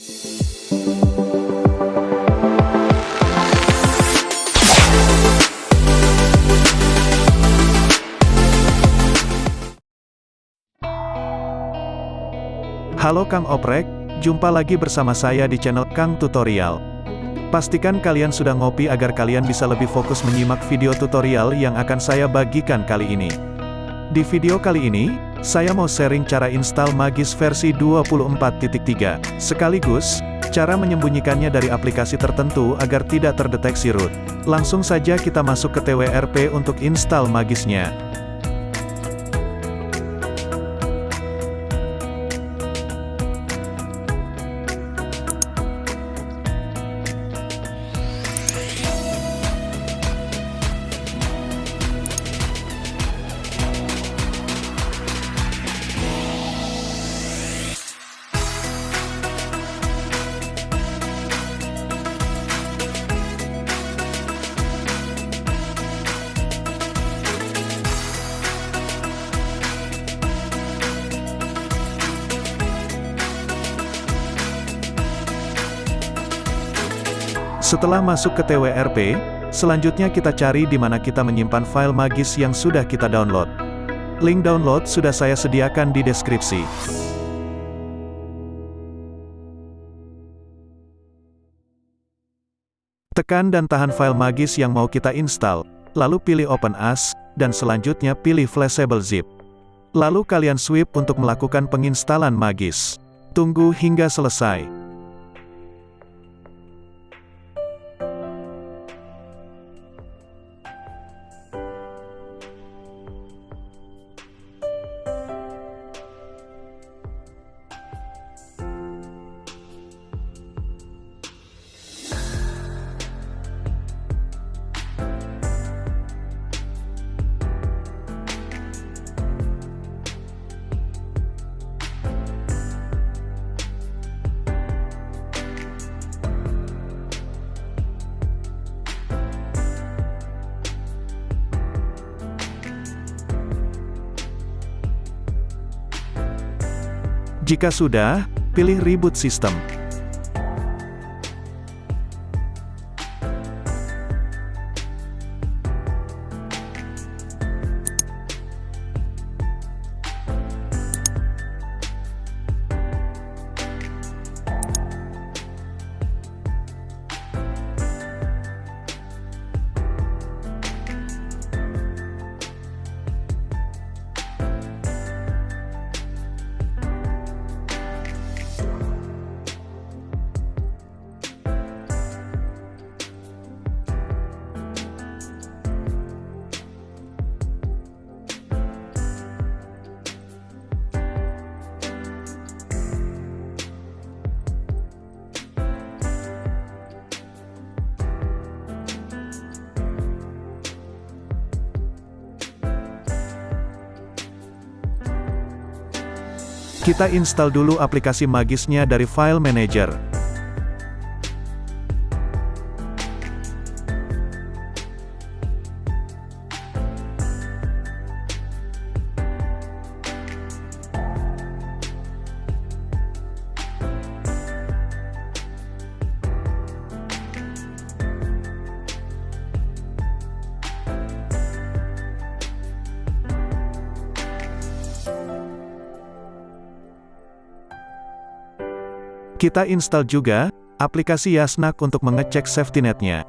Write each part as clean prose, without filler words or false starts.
Halo Kang Oprek, jumpa lagi bersama saya di channel Kang Tutorial. Pastikan kalian sudah ngopi agar kalian bisa lebih fokus menyimak video tutorial yang akan saya bagikan kali ini. Di video kali ini, saya mau sharing cara install Magis versi 24.3, sekaligus, cara menyembunyikannya dari aplikasi tertentu agar tidak terdeteksi root. Langsung saja kita masuk ke TWRP untuk install Magisnya. Setelah masuk ke TWRP, selanjutnya kita cari di mana kita menyimpan file Magis yang sudah kita download. Link download sudah saya sediakan di deskripsi. Tekan dan tahan file Magis yang mau kita install, lalu pilih Open As, dan selanjutnya pilih Flashable Zip. Lalu kalian swipe untuk melakukan penginstalan Magis. Tunggu hingga selesai. Jika sudah, pilih Reboot System. Kita install dulu aplikasi Magisnya dari File Manager. Kita install juga aplikasi Yasnak untuk mengecek safety net-nya.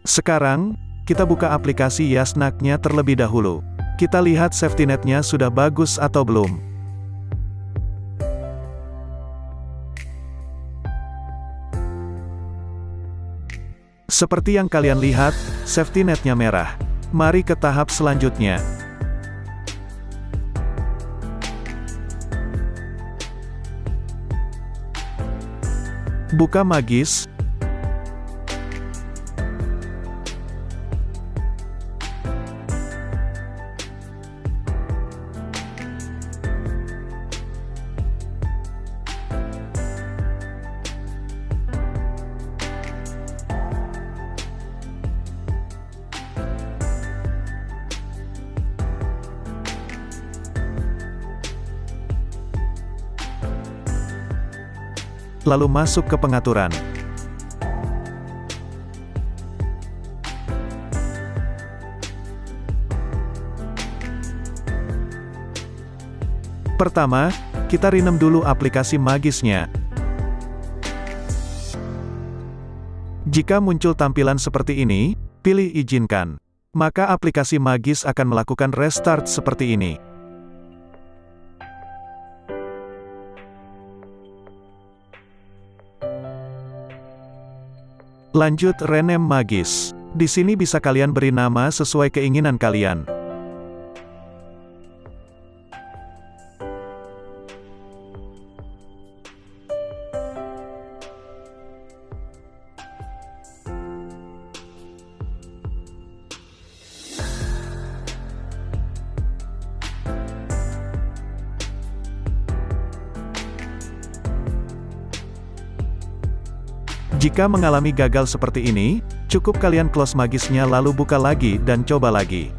Sekarang, kita buka aplikasi Yasnak-nya terlebih dahulu. Kita lihat safety net-nya sudah bagus atau belum. Seperti yang kalian lihat, safety net-nya merah. Mari ke tahap selanjutnya. Buka Magis. lalu masuk ke pengaturan. Pertama, kita rename dulu aplikasi Magisnya. Jika muncul tampilan seperti ini, pilih izinkan. Maka aplikasi Magis akan melakukan restart seperti ini. Lanjut rename Magis. Di sini bisa kalian beri nama sesuai keinginan kalian. Jika mengalami gagal seperti ini, cukup kalian close Magisnya lalu buka lagi dan coba lagi.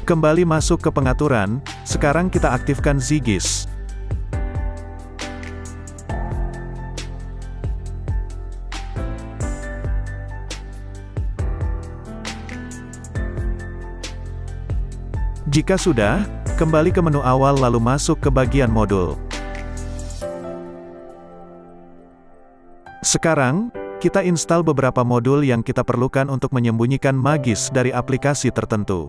Kembali masuk ke pengaturan, sekarang kita aktifkan Zigis. Jika sudah, kembali ke menu awal lalu masuk ke bagian modul. Sekarang, kita install beberapa modul yang kita perlukan untuk menyembunyikan Magis dari aplikasi tertentu.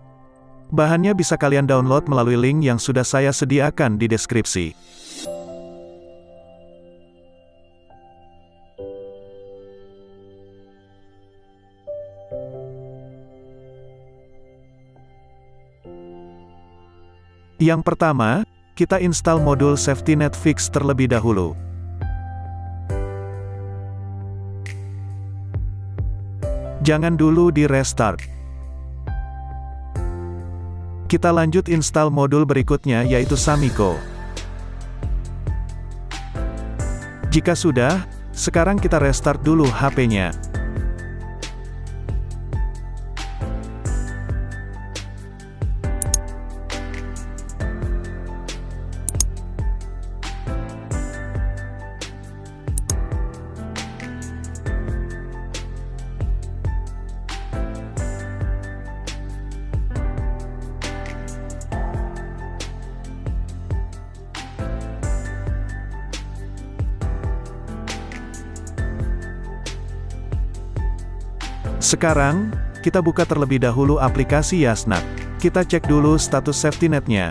Bahannya bisa kalian download melalui link yang sudah saya sediakan di deskripsi. Yang pertama, kita install modul SafetyNet Fix terlebih dahulu. Jangan dulu di restart. Kita lanjut install modul berikutnya yaitu Samiko. Jika sudah, sekarang kita restart dulu HP-nya. Sekarang, kita buka terlebih dahulu aplikasi Yasnak. Kita cek dulu status SafetyNet-nya.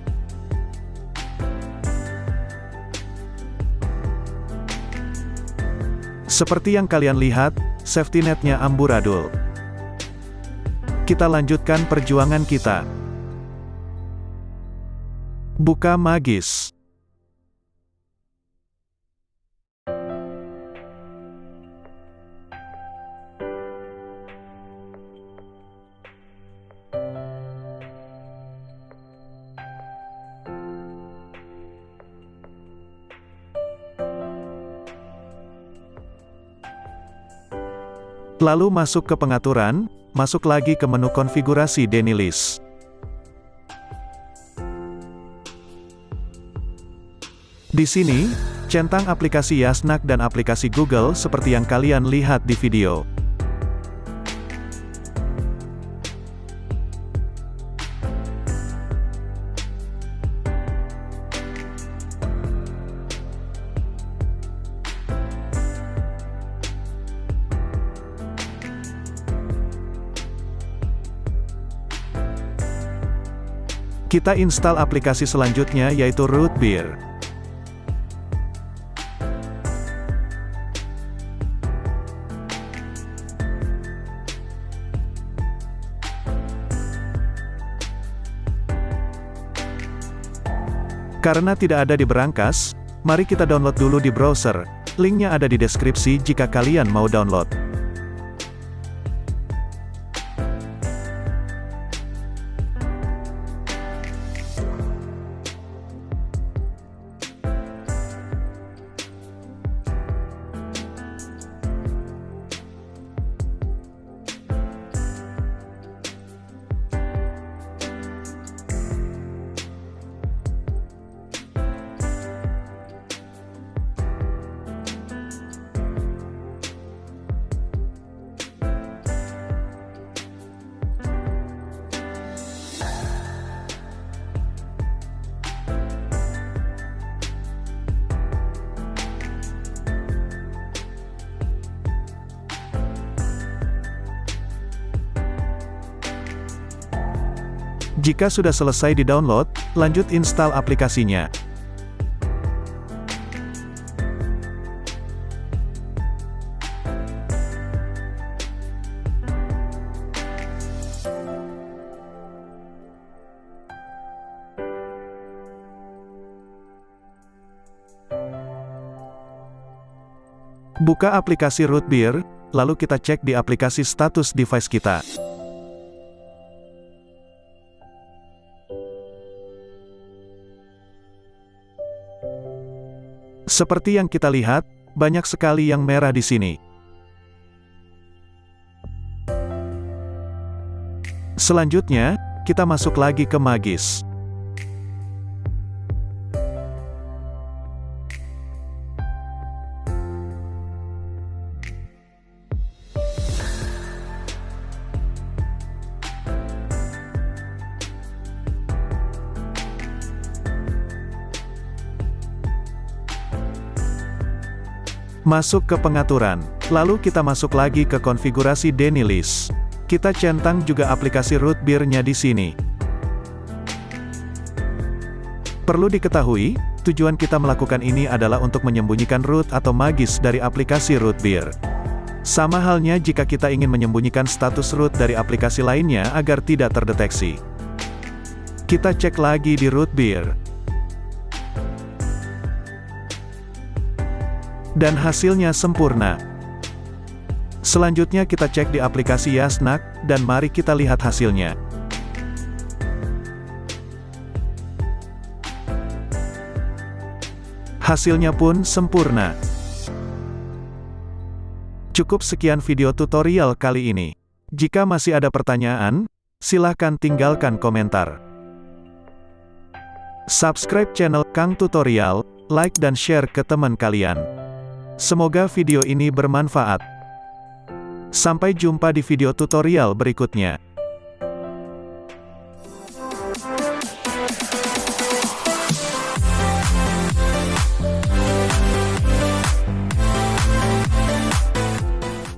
Seperti yang kalian lihat, SafetyNet-nya amburadul. Kita lanjutkan perjuangan kita. Buka Magis. Lalu masuk ke pengaturan, masuk lagi ke menu konfigurasi Denilis. Di sini, Centang aplikasi Yasnak dan aplikasi Google seperti yang kalian lihat di video. Kita install aplikasi selanjutnya yaitu Rootbeer. Karena tidak ada di berangkas, mari kita download dulu di browser. Linknya ada di deskripsi jika kalian mau download. Jika sudah selesai di-download, lanjut install aplikasinya. Buka aplikasi Rootbeer, lalu kita cek di aplikasi status device kita. Seperti yang kita lihat, banyak sekali yang merah di sini. Selanjutnya, kita masuk lagi ke Magis. Masuk ke pengaturan, lalu kita masuk lagi ke konfigurasi Denilis. Kita centang juga aplikasi Rootbeer-nya di sini. Perlu diketahui, tujuan kita melakukan ini adalah untuk menyembunyikan root atau magis dari aplikasi Rootbeer. Sama halnya jika kita ingin menyembunyikan status root dari aplikasi lainnya agar tidak terdeteksi. Kita cek lagi di Rootbeer. Dan hasilnya sempurna. Selanjutnya kita cek di aplikasi Yasnak, dan mari kita lihat hasilnya. Hasilnya pun sempurna. Cukup sekian video tutorial kali ini. Jika masih ada pertanyaan, silahkan tinggalkan komentar. Subscribe channel Kang Tutorial, like dan share ke teman kalian. Semoga video ini bermanfaat. Sampai jumpa di video tutorial berikutnya.